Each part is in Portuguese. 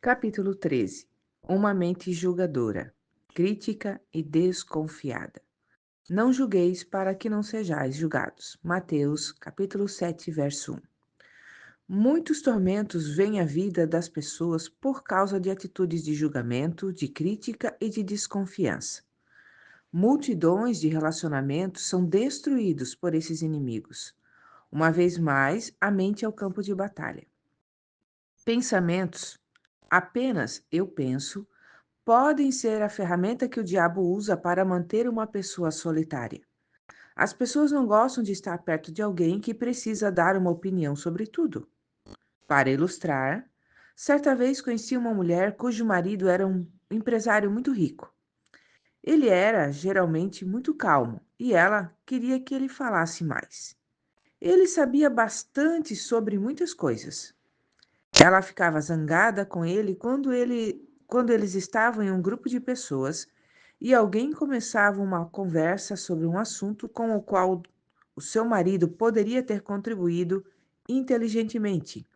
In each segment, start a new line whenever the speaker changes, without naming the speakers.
Capítulo 13. Uma mente julgadora, crítica e desconfiada. Não julgueis para que não sejais julgados. Mateus, capítulo 7, verso 1. Muitos tormentos vêm à vida das pessoas por causa de atitudes de julgamento, de crítica e de desconfiança. Multidões de relacionamentos são destruídos por esses inimigos. Uma vez mais, a mente é o campo de batalha. Pensamentos, apenas eu penso, podem ser a ferramenta que o diabo usa para manter uma pessoa solitária. As pessoas não gostam de estar perto de alguém que precisa dar uma opinião sobre tudo. Para ilustrar, certa vez conheci uma mulher cujo marido era um empresário muito rico. Ele era geralmente muito calmo e ela queria que ele falasse mais. Ele sabia bastante sobre muitas coisas. Ela ficava zangada com ele quando eles estavam em um grupo de pessoas e alguém começava uma conversa sobre um assunto com o qual o seu marido poderia ter contribuído inteligentemente.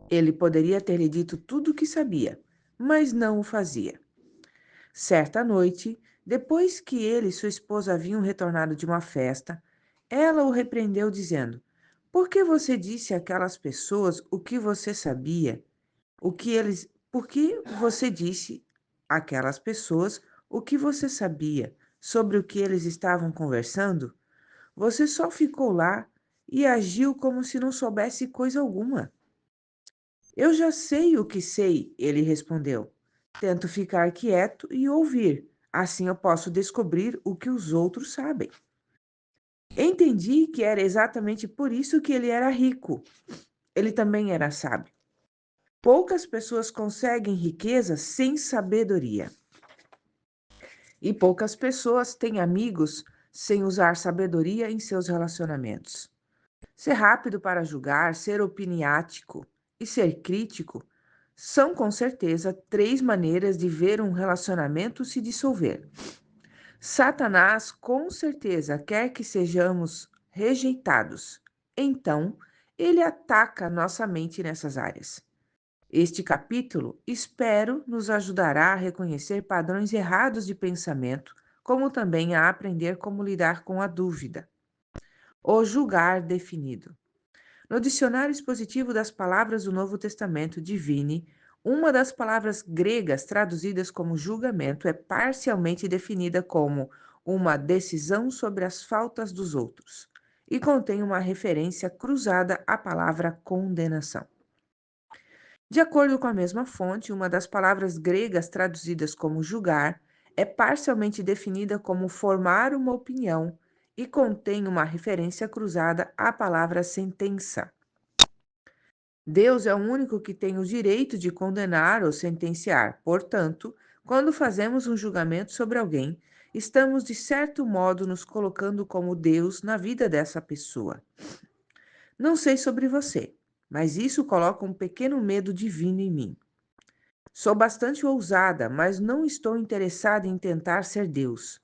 Ele poderia ter lhe dito tudo o que sabia, mas não o fazia. Certa noite, depois que ele e sua esposa haviam retornado de uma festa, ela o repreendeu dizendo: "Por que você disse àquelas pessoas o que você sabia? Por que você disse àquelas pessoas o que você sabia sobre o que eles estavam conversando? Você só ficou lá e agiu como se não soubesse coisa alguma." "Eu já sei o que sei", ele respondeu. "Tento ficar quieto e ouvir. Assim eu posso descobrir o que os outros sabem." Entendi que era exatamente por isso que ele era rico. Ele também era sábio. Poucas pessoas conseguem riqueza sem sabedoria. E poucas pessoas têm amigos sem usar sabedoria em seus relacionamentos. Ser rápido para julgar, ser opiniático e ser crítico são, com certeza, três maneiras de ver um relacionamento se dissolver. Satanás, com certeza, quer que sejamos rejeitados. Então, ele ataca nossa mente nessas áreas. Este capítulo, espero, nos ajudará a reconhecer padrões errados de pensamento, como também a aprender como lidar com a dúvida. O julgar definido. No dicionário expositivo das palavras do Novo Testamento, Divine, uma das palavras gregas traduzidas como julgamento é parcialmente definida como uma decisão sobre as faltas dos outros e contém uma referência cruzada à palavra condenação. De acordo com a mesma fonte, uma das palavras gregas traduzidas como julgar é parcialmente definida como formar uma opinião e contém uma referência cruzada à palavra sentença. Deus é o único que tem o direito de condenar ou sentenciar. Portanto, quando fazemos um julgamento sobre alguém, estamos de certo modo nos colocando como Deus na vida dessa pessoa. Não sei sobre você, mas isso coloca um pequeno medo divino em mim. Sou bastante ousada, mas não estou interessada em tentar ser Deus.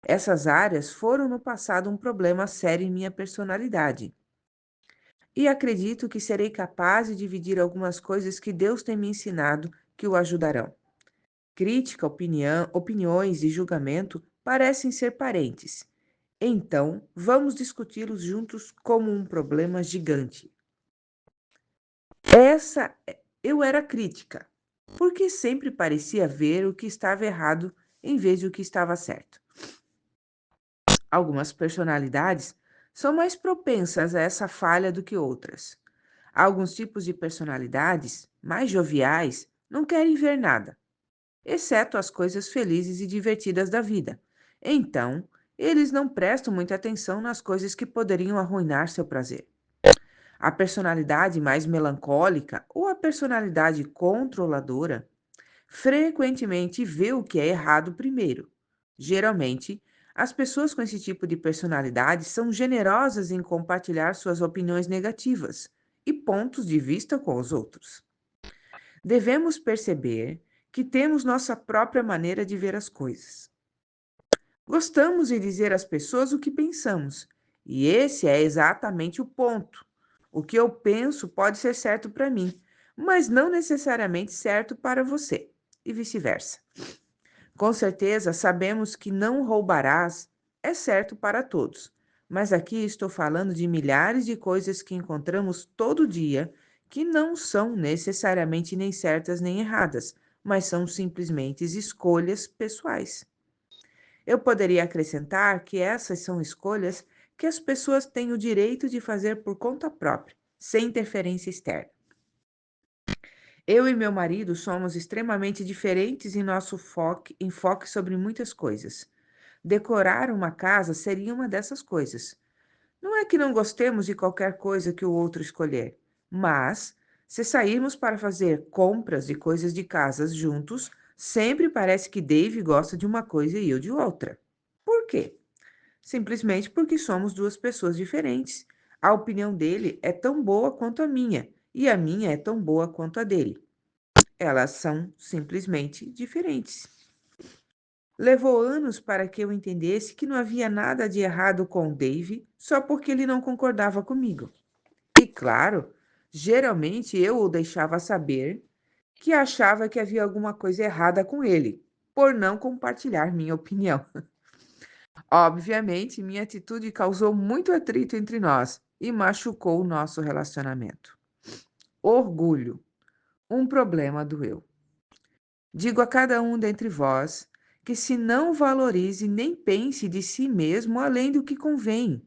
Essas áreas foram no passado um problema sério em minha personalidade. E acredito que serei capaz de dividir algumas coisas que Deus tem me ensinado que o ajudarão. Crítica, opiniões e julgamento parecem ser parentes. Então, vamos discuti-los juntos como um problema gigante. Essa eu era crítica, porque sempre parecia ver o que estava errado em vez de o que estava certo. Algumas personalidades são mais propensas a essa falha do que outras. Alguns tipos de personalidades, mais joviais, não querem ver nada, exceto as coisas felizes e divertidas da vida. Então, eles não prestam muita atenção nas coisas que poderiam arruinar seu prazer. A personalidade mais melancólica ou a personalidade controladora frequentemente vê o que é errado primeiro. Geralmente, as pessoas com esse tipo de personalidade são generosas em compartilhar suas opiniões negativas e pontos de vista com os outros. Devemos perceber que temos nossa própria maneira de ver as coisas. Gostamos de dizer às pessoas o que pensamos, e esse é exatamente o ponto. O que eu penso pode ser certo para mim, mas não necessariamente certo para você, e vice-versa. Com certeza, sabemos que não roubarás é certo para todos, mas aqui estou falando de milhares de coisas que encontramos todo dia que não são necessariamente nem certas nem erradas, mas são simplesmente escolhas pessoais. Eu poderia acrescentar que essas são escolhas que as pessoas têm o direito de fazer por conta própria, sem interferência externa. Eu e meu marido somos extremamente diferentes em nosso enfoque sobre muitas coisas. Decorar uma casa seria uma dessas coisas. Não é que não gostemos de qualquer coisa que o outro escolher, mas se sairmos para fazer compras de coisas de casas juntos, sempre parece que Dave gosta de uma coisa e eu de outra. Por quê? Simplesmente porque somos duas pessoas diferentes. A opinião dele é tão boa quanto a minha, e a minha é tão boa quanto a dele. Elas são simplesmente diferentes. Levou anos para que eu entendesse que não havia nada de errado com o Dave só porque ele não concordava comigo. E claro, geralmente eu o deixava saber que achava que havia alguma coisa errada com ele, por não compartilhar minha opinião. Obviamente, minha atitude causou muito atrito entre nós e machucou o nosso relacionamento. Orgulho, um problema do eu. Digo a cada um dentre vós que se não valorize nem pense de si mesmo além do que convém.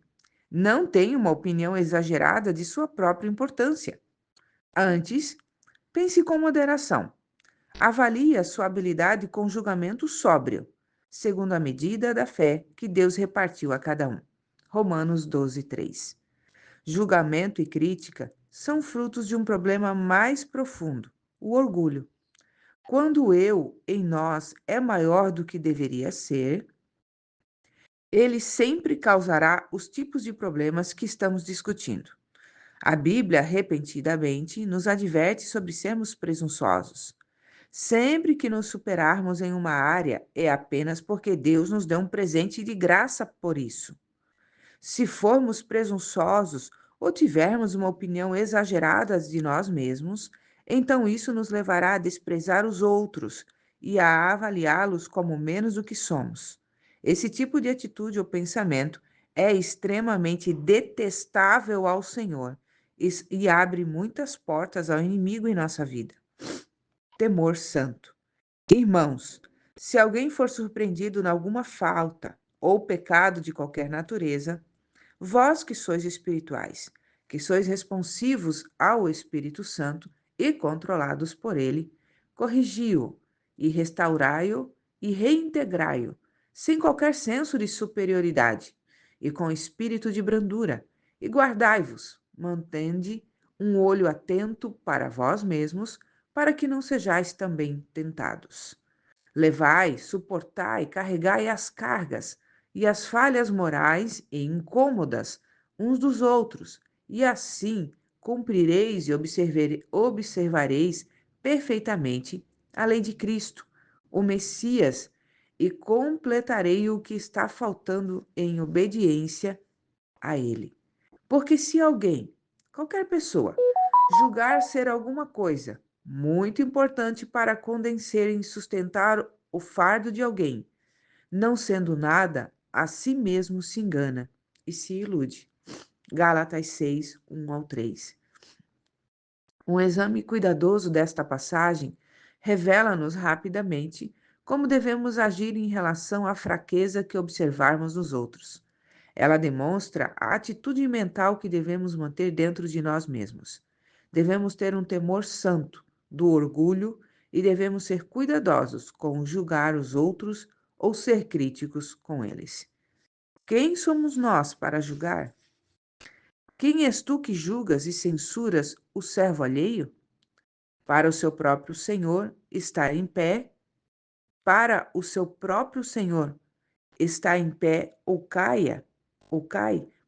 Não tenha uma opinião exagerada de sua própria importância. Antes, pense com moderação. Avalie a sua habilidade com julgamento sóbrio, segundo a medida da fé que Deus repartiu a cada um. Romanos 12, 3. Julgamento e crítica são frutos de um problema mais profundo, o orgulho. Quando o eu em nós é maior do que deveria ser, ele sempre causará os tipos de problemas que estamos discutindo. A Bíblia, repetidamente, nos adverte sobre sermos presunçosos. Sempre que nos superarmos em uma área, é apenas porque Deus nos deu um presente de graça por isso. Se formos presunçosos ou tivermos uma opinião exagerada de nós mesmos, então isso nos levará a desprezar os outros e a avaliá-los como menos do que somos. Esse tipo de atitude ou pensamento é extremamente detestável ao Senhor e abre muitas portas ao inimigo em nossa vida. Temor santo. Irmãos, se alguém for surpreendido em alguma falta ou pecado de qualquer natureza, vós que sois espirituais, que sois responsivos ao Espírito Santo e controlados por ele, corrigi-o e restaurai-o e reintegrai-o, sem qualquer senso de superioridade, e com espírito de brandura, e guardai-vos, mantende um olho atento para vós mesmos, para que não sejais também tentados. Levai, suportai, carregai as cargas e as falhas morais e incômodas uns dos outros, e assim cumprireis e observareis perfeitamente a lei de Cristo, o Messias, e completarei o que está faltando em obediência a ele. Porque se alguém, qualquer pessoa, julgar ser alguma coisa muito importante para condenser e sustentar o fardo de alguém, não sendo nada, a si mesmo se engana e se ilude. Gálatas 6, 1 ao 3. Um exame cuidadoso desta passagem revela-nos rapidamente como devemos agir em relação à fraqueza que observarmos nos outros. Ela demonstra a atitude mental que devemos manter dentro de nós mesmos. Devemos ter um temor santo do orgulho e devemos ser cuidadosos com julgar os outros ou ser críticos com eles. Quem somos nós para julgar? Quem és tu que julgas e censuras o servo alheio? Para o seu próprio Senhor estar em pé, para o seu próprio Senhor está em pé ou cai,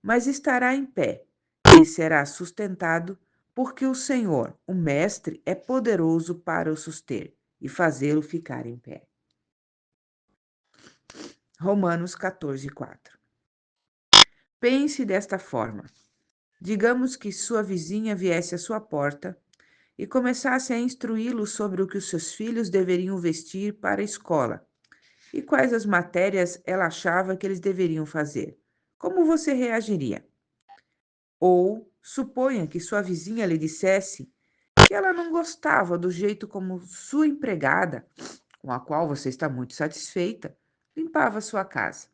mas estará em pé e será sustentado, porque o Senhor, o Mestre, é poderoso para o suster e fazê-lo ficar em pé. Romanos 14, 4. Pense desta forma. Digamos que sua vizinha viesse à sua porta e começasse a instruí-lo sobre o que os seus filhos deveriam vestir para a escola e quais as matérias ela achava que eles deveriam fazer, como você reagiria? Ou suponha que sua vizinha lhe dissesse que ela não gostava do jeito como sua empregada, com a qual você está muito satisfeita, limpava sua casa.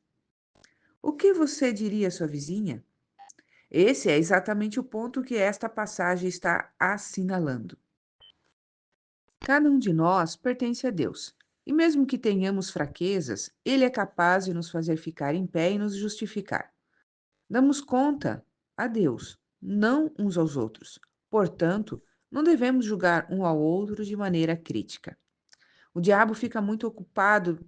O que você diria à sua vizinha? Esse é exatamente o ponto que esta passagem está assinalando. Cada um de nós pertence a Deus. E mesmo que tenhamos fraquezas, Ele é capaz de nos fazer ficar em pé e nos justificar. Damos conta a Deus, não uns aos outros. Portanto, não devemos julgar um ao outro de maneira crítica. O diabo fica muito ocupado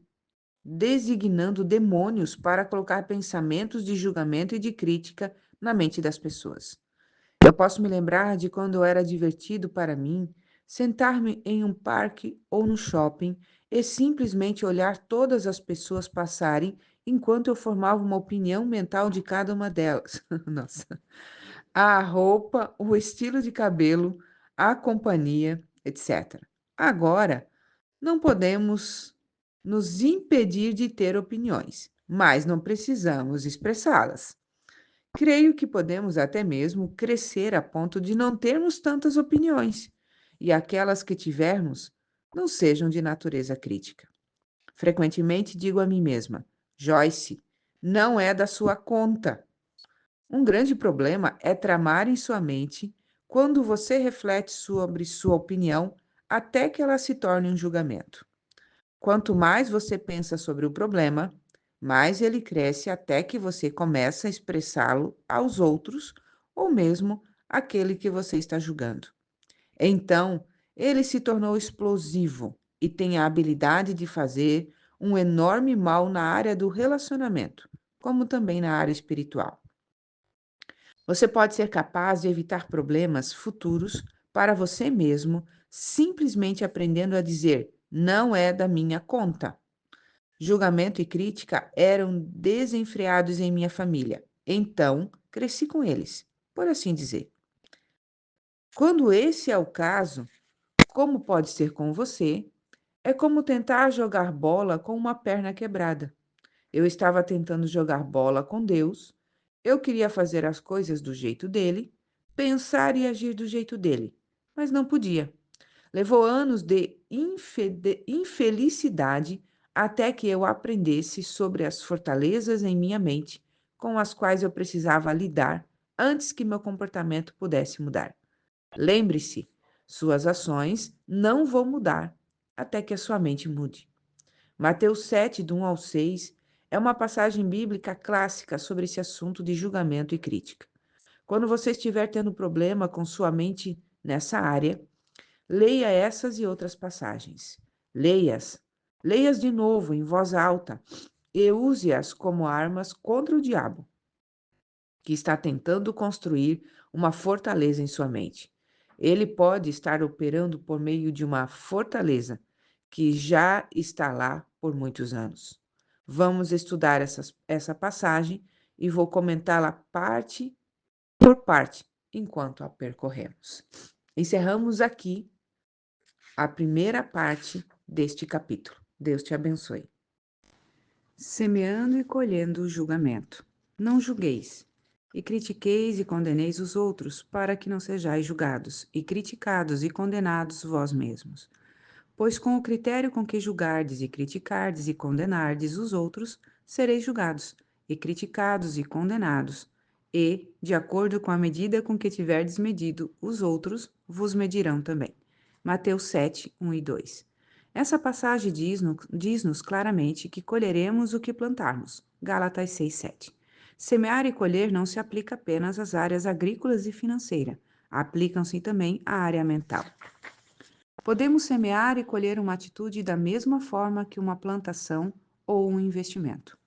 designando demônios para colocar pensamentos de julgamento e de crítica na mente das pessoas. Eu posso me lembrar de quando era divertido para mim sentar-me em um parque ou no shopping e simplesmente olhar todas as pessoas passarem enquanto eu formava uma opinião mental de cada uma delas. Nossa. A roupa, o estilo de cabelo, a companhia, etc. Agora, não podemos nos impedir de ter opiniões, mas não precisamos expressá-las. Creio que podemos até mesmo crescer a ponto de não termos tantas opiniões, e aquelas que tivermos não sejam de natureza crítica. Frequentemente digo a mim mesma: Joyce, não é da sua conta. Um grande problema é tramar em sua mente quando você reflete sobre sua opinião até que ela se torne um julgamento. Quanto mais você pensa sobre o problema, mais ele cresce até que você começa a expressá-lo aos outros ou mesmo àquele que você está julgando. Então, ele se tornou explosivo e tem a habilidade de fazer um enorme mal na área do relacionamento, como também na área espiritual. Você pode ser capaz de evitar problemas futuros para você mesmo, simplesmente aprendendo a dizer: não é da minha conta. Julgamento e crítica eram desenfreados em minha família, então cresci com eles, por assim dizer. Quando esse é o caso, como pode ser com você, é como tentar jogar bola com uma perna quebrada. Eu estava tentando jogar bola com Deus, eu queria fazer as coisas do jeito dele, pensar e agir do jeito dele, mas não podia. Levou anos de infelicidade até que eu aprendesse sobre as fortalezas em minha mente com as quais eu precisava lidar antes que meu comportamento pudesse mudar. Lembre-se, suas ações não vão mudar até que a sua mente mude. Mateus 7, do 1 ao 6, é uma passagem bíblica clássica sobre esse assunto de julgamento e crítica. Quando você estiver tendo problema com sua mente nessa área, leia essas e outras passagens. Leia-as. Leia-as de novo em voz alta e use-as como armas contra o diabo, que está tentando construir uma fortaleza em sua mente. Ele pode estar operando por meio de uma fortaleza que já está lá por muitos anos. Vamos estudar essa passagem e vou comentá-la parte por parte enquanto a percorremos. Encerramos aqui a primeira parte deste capítulo. Deus te abençoe. Semeando e colhendo o julgamento. Não julgueis, e critiqueis e condeneis os outros, para que não sejais julgados, e criticados e condenados vós mesmos. Pois com o critério com que julgardes e criticardes e condenardes os outros, sereis julgados, e criticados e condenados, e, de acordo com a medida com que tiverdes medido os outros, vos medirão também. Mateus 7, 1 e 2. Essa passagem diz-nos claramente que colheremos o que plantarmos. Gálatas 6, 7. Semear e colher não se aplica apenas às áreas agrícolas e financeira, aplicam-se também à área mental. Podemos semear e colher uma atitude da mesma forma que uma plantação ou um investimento.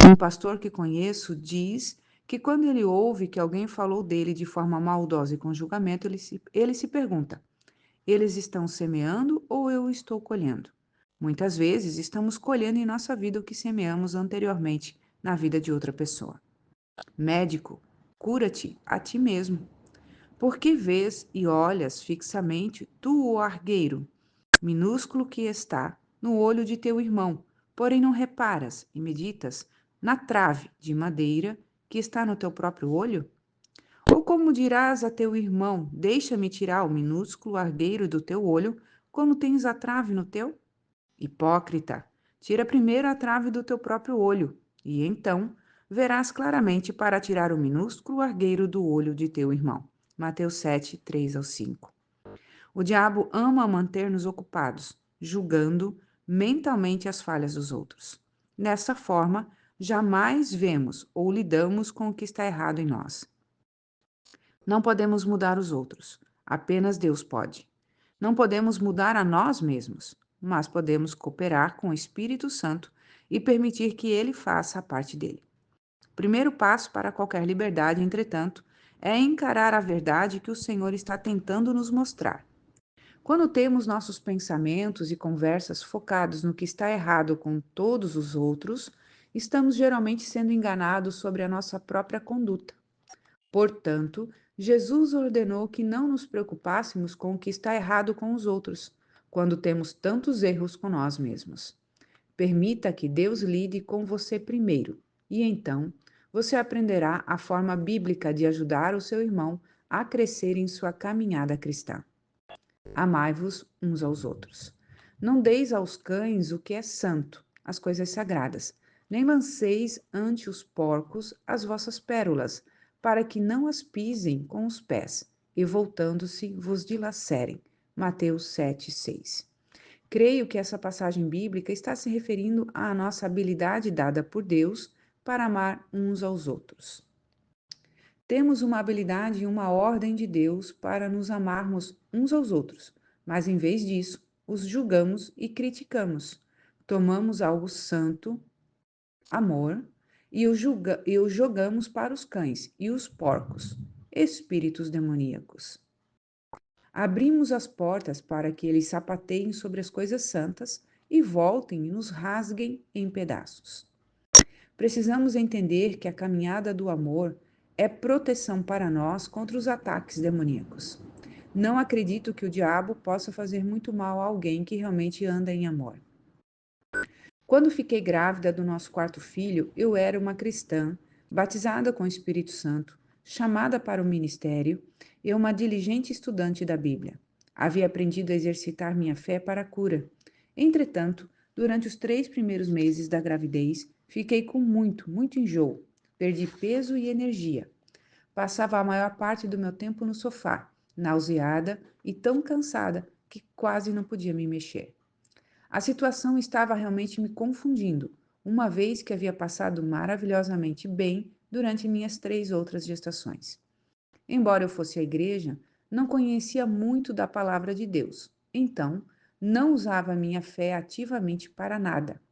Um pastor que conheço diz que quando ele ouve que alguém falou dele de forma maldosa e com julgamento, ele se pergunta: eles estão semeando ou eu estou colhendo? Muitas vezes estamos colhendo em nossa vida o que semeamos anteriormente na vida de outra pessoa. Médico, cura-te a ti mesmo. Por que vês e olhas fixamente tu o argueiro, minúsculo que está no olho de teu irmão, porém não reparas e meditas na trave de madeira que está no teu próprio olho? Ou como dirás a teu irmão: deixa-me tirar o minúsculo argueiro do teu olho, quando tens a trave no teu? Hipócrita, tira primeiro a trave do teu próprio olho, e então verás claramente para tirar o minúsculo argueiro do olho de teu irmão. Mateus 7, 3 ao 5. O diabo ama manter-nos ocupados, julgando mentalmente as falhas dos outros. Dessa forma, jamais vemos ou lidamos com o que está errado em nós. Não podemos mudar os outros, apenas Deus pode. Não podemos mudar a nós mesmos, mas podemos cooperar com o Espírito Santo e permitir que ele faça a parte dele. O primeiro passo para qualquer liberdade, entretanto, é encarar a verdade que o Senhor está tentando nos mostrar. Quando temos nossos pensamentos e conversas focados no que está errado com todos os outros, estamos geralmente sendo enganados sobre a nossa própria conduta. Portanto, Jesus ordenou que não nos preocupássemos com o que está errado com os outros, quando temos tantos erros com nós mesmos. Permita que Deus lide com você primeiro, e então você aprenderá a forma bíblica de ajudar o seu irmão a crescer em sua caminhada cristã. Amai-vos uns aos outros. Não deis aos cães o que é santo, as coisas sagradas, nem lanceis ante os porcos as vossas pérolas, para que não as pisem com os pés, e voltando-se vos dilacerem. Mateus 7, 6. Creio que essa passagem bíblica está se referindo à nossa habilidade dada por Deus para amar uns aos outros. Temos uma habilidade e uma ordem de Deus para nos amarmos uns aos outros, mas em vez disso, os julgamos e criticamos. Tomamos algo santo, amor, e o jogamos para os cães e os porcos, espíritos demoníacos. Abrimos as portas para que eles sapateiem sobre as coisas santas e voltem e nos rasguem em pedaços. Precisamos entender que a caminhada do amor é proteção para nós contra os ataques demoníacos. Não acredito que o diabo possa fazer muito mal a alguém que realmente anda em amor. Quando fiquei grávida do nosso quarto filho, eu era uma cristã, batizada com o Espírito Santo, chamada para o ministério e uma diligente estudante da Bíblia. Havia aprendido a exercitar minha fé para a cura. Entretanto, durante os 3 primeiros meses da gravidez, fiquei com muito enjoo. Perdi peso e energia. Passava a maior parte do meu tempo no sofá, nauseada e tão cansada que quase não podia me mexer. A situação estava realmente me confundindo, uma vez que havia passado maravilhosamente bem durante minhas 3 outras gestações. Embora eu fosse à igreja, não conhecia muito da palavra de Deus, então não usava minha fé ativamente para nada.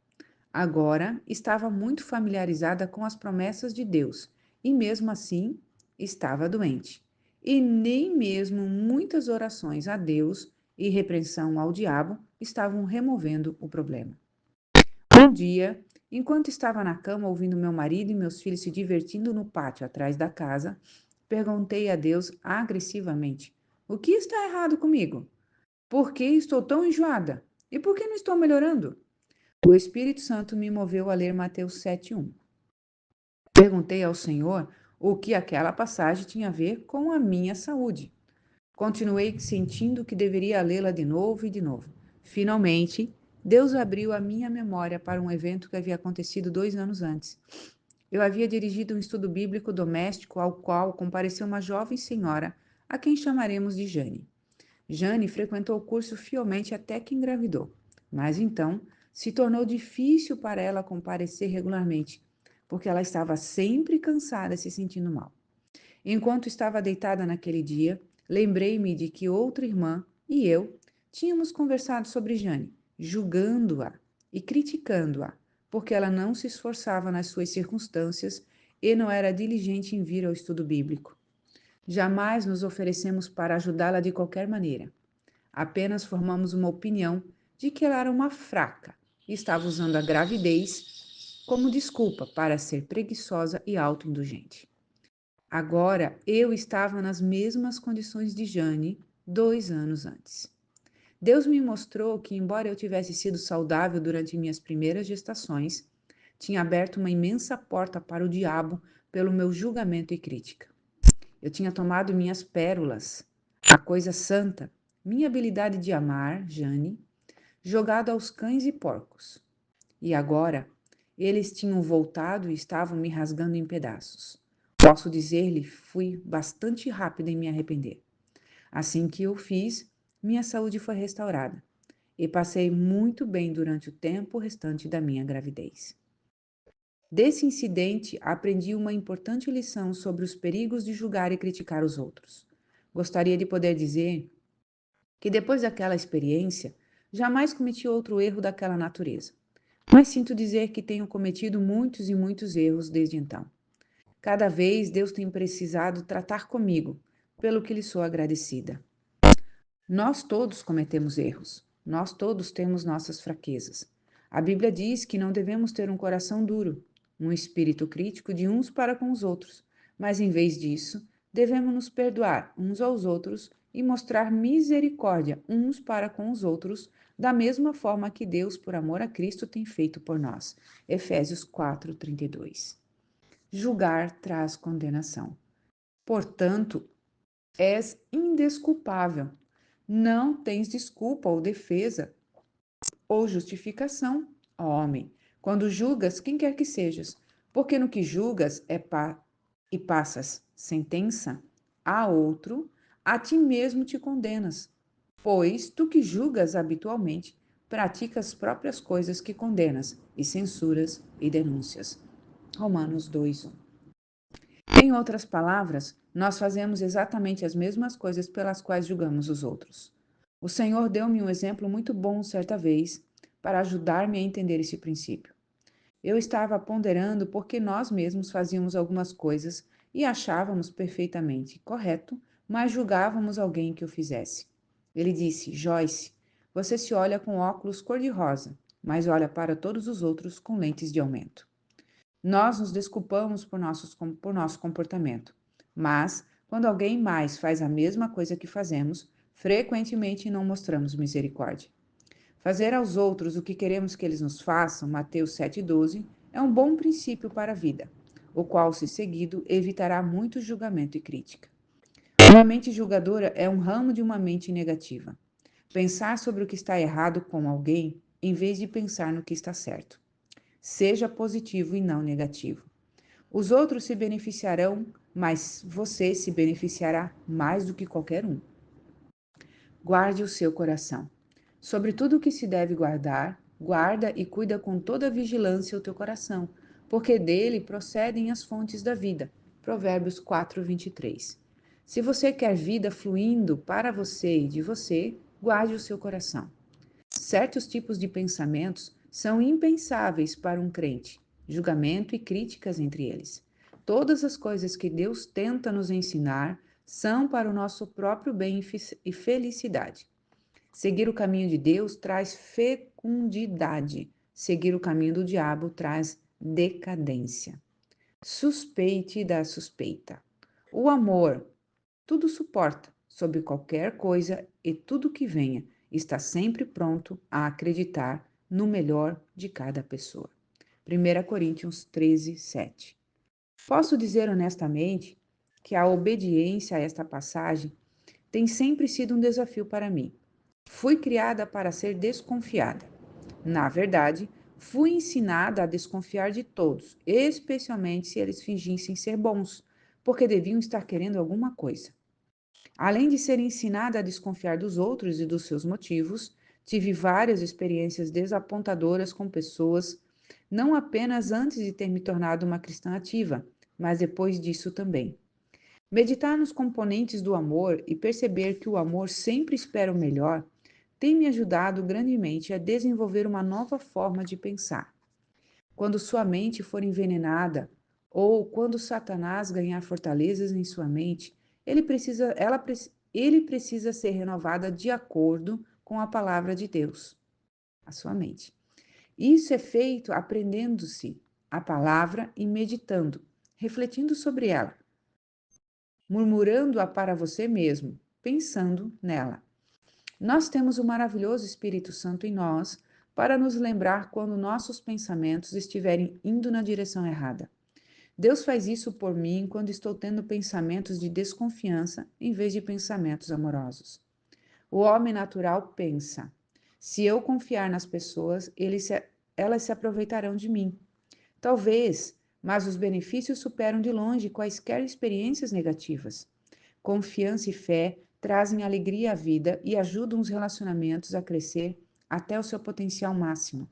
Agora estava muito familiarizada com as promessas de Deus e, mesmo assim, estava doente. E nem mesmo muitas orações a Deus e repreensão ao diabo estavam removendo o problema. Um dia, enquanto estava na cama ouvindo meu marido e meus filhos se divertindo no pátio atrás da casa, perguntei a Deus agressivamente: o que está errado comigo? Por que estou tão enjoada? E por que não estou melhorando? O Espírito Santo me moveu a ler Mateus 7:1. Perguntei ao Senhor o que aquela passagem tinha a ver com a minha saúde. Continuei sentindo que deveria lê-la de novo e de novo. Finalmente, Deus abriu a minha memória para um evento que havia acontecido 2 anos antes. Eu havia dirigido um estudo bíblico doméstico ao qual compareceu uma jovem senhora, a quem chamaremos de Jane. Jane frequentou o curso fielmente até que engravidou, mas então se tornou difícil para ela comparecer regularmente, porque ela estava sempre cansada e se sentindo mal. Enquanto estava deitada naquele dia, lembrei-me de que outra irmã e eu tínhamos conversado sobre Jane, julgando-a e criticando-a, porque ela não se esforçava nas suas circunstâncias e não era diligente em vir ao estudo bíblico. Jamais nos oferecemos para ajudá-la de qualquer maneira. Apenas formamos uma opinião de que ela era uma fraca e estava usando a gravidez como desculpa para ser preguiçosa e autoindulgente. Agora, eu estava nas mesmas condições de Jane 2 anos antes. Deus me mostrou que, embora eu tivesse sido saudável durante minhas primeiras gestações, tinha aberto uma imensa porta para o diabo pelo meu julgamento e crítica. Eu tinha tomado minhas pérolas, a coisa santa, minha habilidade de amar, Jane, jogado aos cães e porcos. E agora, eles tinham voltado e estavam me rasgando em pedaços. Posso dizer-lhe, fui bastante rápida em me arrepender. Assim que eu fiz, minha saúde foi restaurada e passei muito bem durante o tempo restante da minha gravidez. Desse incidente, aprendi uma importante lição sobre os perigos de julgar e criticar os outros. Gostaria de poder dizer que depois daquela experiência, jamais cometi outro erro daquela natureza. Mas sinto dizer que tenho cometido muitos e muitos erros desde então. Cada vez Deus tem precisado tratar comigo, pelo que lhe sou agradecida. Nós todos cometemos erros. Nós todos temos nossas fraquezas. A Bíblia diz que não devemos ter um coração duro, um espírito crítico de uns para com os outros, mas em vez disso, devemos nos perdoar uns aos outros e mostrar misericórdia uns para com os outros, da mesma forma que Deus, por amor a Cristo, tem feito por nós. Efésios 4:32. Julgar traz condenação. Portanto, és indesculpável. Não tens desculpa ou defesa ou justificação, ó homem, quando julgas quem quer que sejas, porque no que julgas e passas sentença a outro, a ti mesmo te condenas, pois tu que julgas habitualmente, praticas as próprias coisas que condenas, e censuras e denúncias. Romanos 2:1. Em outras palavras, nós fazemos exatamente as mesmas coisas pelas quais julgamos os outros. O Senhor deu-me um exemplo muito bom certa vez para ajudar-me a entender esse princípio. Eu estava ponderando por que nós mesmos fazíamos algumas coisas e achávamos perfeitamente correto, mas julgávamos alguém que o fizesse. Ele disse: Joyce, você se olha com óculos cor-de-rosa, mas olha para todos os outros com lentes de aumento. Nós nos desculpamos por nosso comportamento, mas, quando alguém mais faz a mesma coisa que fazemos, frequentemente não mostramos misericórdia. Fazer aos outros o que queremos que eles nos façam, Mateus 7,12, é um bom princípio para a vida, o qual, se seguido, evitará muito julgamento e crítica. Uma mente julgadora é um ramo de uma mente negativa. Pensar sobre o que está errado com alguém, em vez de pensar no que está certo. Seja positivo e não negativo. Os outros se beneficiarão, mas você se beneficiará mais do que qualquer um. Guarde o seu coração. Sobre tudo o que se deve guardar, guarda e cuida com toda vigilância o teu coração, porque dele procedem as fontes da vida. Provérbios 4:23. Se você quer vida fluindo para você e de você, guarde o seu coração. Certos tipos de pensamentos são impensáveis para um crente, julgamento e críticas entre eles. Todas as coisas que Deus tenta nos ensinar são para o nosso próprio bem e felicidade. Seguir o caminho de Deus traz fecundidade. Seguir o caminho do diabo traz decadência. Suspeite da suspeita. O amor tudo suporta, sobre qualquer coisa e tudo que venha, está sempre pronto a acreditar no melhor de cada pessoa. 1 Coríntios 13:7. Posso dizer honestamente que a obediência a esta passagem tem sempre sido um desafio para mim. Fui criada para ser desconfiada. Na verdade, fui ensinada a desconfiar de todos, especialmente se eles fingissem ser bons, porque deviam estar querendo alguma coisa. Além de ser ensinada a desconfiar dos outros e dos seus motivos, tive várias experiências desapontadoras com pessoas, não apenas antes de ter me tornado uma cristã ativa, mas depois disso também. Meditar nos componentes do amor e perceber que o amor sempre espera o melhor tem me ajudado grandemente a desenvolver uma nova forma de pensar. Quando sua mente for envenenada, ou quando Satanás ganhar fortalezas em sua mente, ele precisa ser renovada de acordo com a palavra de Deus, a sua mente. Isso é feito aprendendo-se a palavra e meditando, refletindo sobre ela. murmurando-a para você mesmo, pensando nela. Nós temos o maravilhoso Espírito Santo em nós para nos lembrar quando nossos pensamentos estiverem indo na direção errada. Deus faz isso por mim quando estou tendo pensamentos de desconfiança em vez de pensamentos amorosos. O homem natural pensa: se eu confiar nas pessoas, elas se aproveitarão de mim. Talvez, mas os benefícios superam de longe quaisquer experiências negativas. Confiança e fé trazem alegria à vida e ajudam os relacionamentos a crescer até o seu potencial máximo.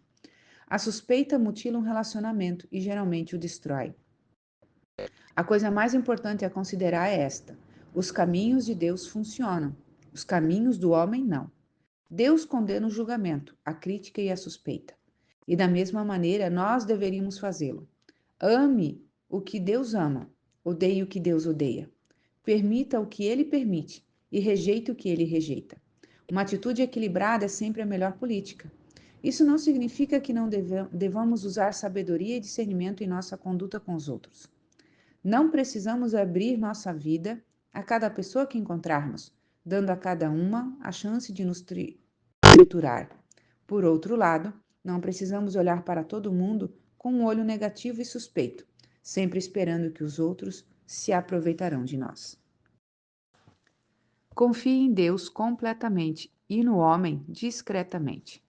A suspeita mutila um relacionamento e geralmente o destrói. A coisa mais importante a considerar é esta: os caminhos de Deus funcionam, os caminhos do homem não. Deus condena o julgamento, a crítica e a suspeita. E da mesma maneira, nós deveríamos fazê-lo. Ame o que Deus ama, odeie o que Deus odeia. Permita o que ele permite e rejeite o que ele rejeita. Uma atitude equilibrada é sempre a melhor política. Isso não significa que não devamos usar sabedoria e discernimento em nossa conduta com os outros. Não precisamos abrir nossa vida a cada pessoa que encontrarmos, dando a cada uma a chance de nos triturar. Por outro lado, não precisamos olhar para todo mundo com um olho negativo e suspeito, sempre esperando que os outros se aproveitarão de nós. Confie em Deus completamente e no homem discretamente.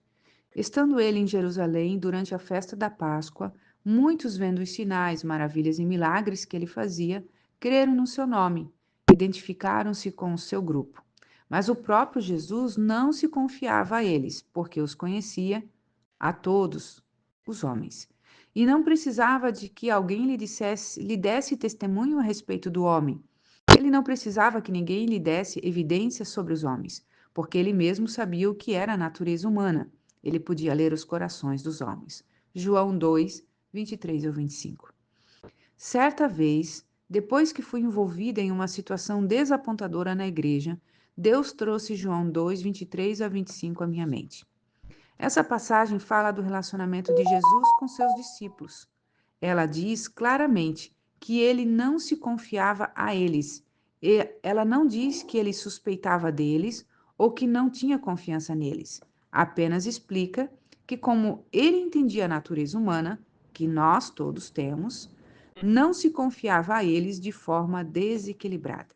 Estando ele em Jerusalém durante a festa da Páscoa, muitos, vendo os sinais, maravilhas e milagres que ele fazia, creram no seu nome, identificaram-se com o seu grupo. Mas o próprio Jesus não se confiava a eles, porque os conhecia a todos os homens. E não precisava de que alguém lhe desse testemunho a respeito do homem. Ele não precisava que ninguém lhe desse evidências sobre os homens, porque ele mesmo sabia o que era a natureza humana. Ele podia ler os corações dos homens. João 2, 23 ao 25. Certa vez, depois que fui envolvida em uma situação desapontadora na igreja, Deus trouxe João 2, 23 a 25 à minha mente. Essa passagem fala do relacionamento de Jesus com seus discípulos. Ela diz claramente que ele não se confiava a eles. Ela não diz que ele suspeitava deles ou que não tinha confiança neles. Apenas explica que, como ele entendia a natureza humana, que nós todos temos, não se confiava a eles de forma desequilibrada.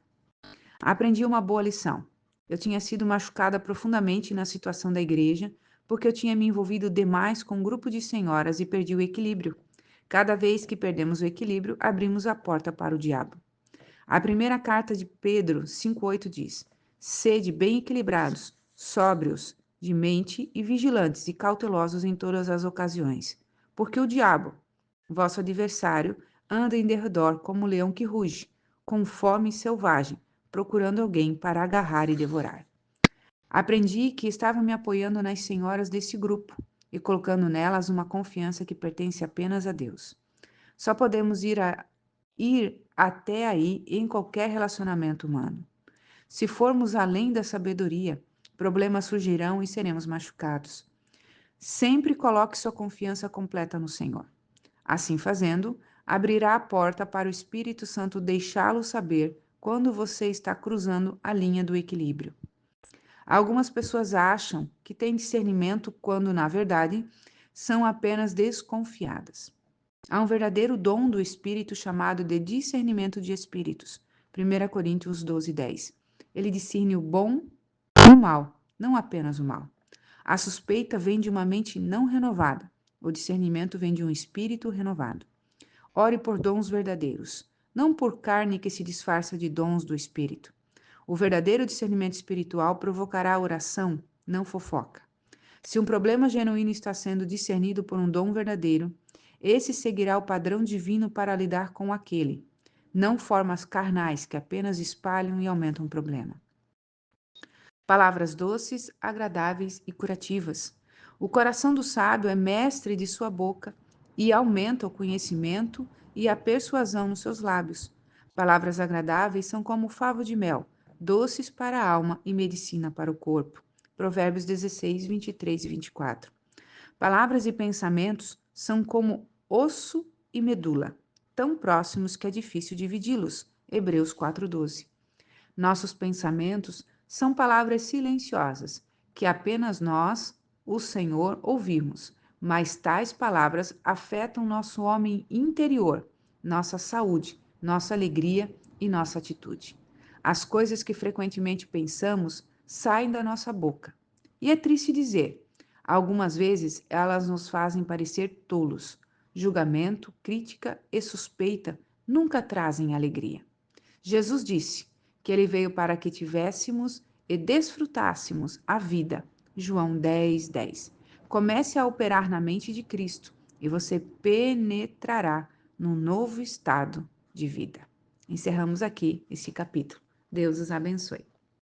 Aprendi uma boa lição. Eu tinha sido machucada profundamente na situação da igreja, porque eu tinha me envolvido demais com um grupo de senhoras e perdi o equilíbrio. Cada vez que perdemos o equilíbrio, abrimos a porta para o diabo. A primeira carta de Pedro 5,8 diz: sede bem equilibrados, sóbrios de mente e vigilantes e cautelosos em todas as ocasiões, porque o diabo, vosso adversário, anda em derredor como um leão que ruge, com fome selvagem, procurando alguém para agarrar e devorar. Aprendi que estava me apoiando nas senhoras desse grupo e colocando nelas uma confiança que pertence apenas a Deus. Só podemos ir até aí em qualquer relacionamento humano. Se formos além da sabedoria, problemas surgirão e seremos machucados. Sempre coloque sua confiança completa no Senhor. Assim fazendo, abrirá a porta para o Espírito Santo deixá-lo saber quando você está cruzando a linha do equilíbrio. Algumas pessoas acham que têm discernimento quando, na verdade, são apenas desconfiadas. Há um verdadeiro dom do Espírito chamado de discernimento de espíritos. 1 Coríntios 12, 10. Ele discerne o bom e o mal, não apenas o mal. A suspeita vem de uma mente não renovada. O discernimento vem de um espírito renovado. Ore por dons verdadeiros, não por carne que se disfarça de dons do Espírito. O verdadeiro discernimento espiritual provocará oração, não fofoca. Se um problema genuíno está sendo discernido por um dom verdadeiro, esse seguirá o padrão divino para lidar com aquele, não formas carnais que apenas espalham e aumentam o problema. Palavras doces, agradáveis e curativas. O coração do sábio é mestre de sua boca e aumenta o conhecimento e a persuasão nos seus lábios. Palavras agradáveis são como favo de mel, doces para a alma e medicina para o corpo. Provérbios 16, 23 e 24. Palavras e pensamentos são como osso e medula, tão próximos que é difícil dividi-los. Hebreus 4:12. Nossos pensamentos são palavras silenciosas, que apenas nós, o Senhor, ouvimos, mas tais palavras afetam nosso homem interior, nossa saúde, nossa alegria e nossa atitude. As coisas que frequentemente pensamos saem da nossa boca. E é triste dizer, algumas vezes elas nos fazem parecer tolos. Julgamento, crítica e suspeita nunca trazem alegria. Jesus disse que ele veio para que tivéssemos e desfrutássemos a vida. João 10:10. Comece a operar na mente de Cristo e você penetrará num novo estado de vida. Encerramos aqui este capítulo. Deus os abençoe.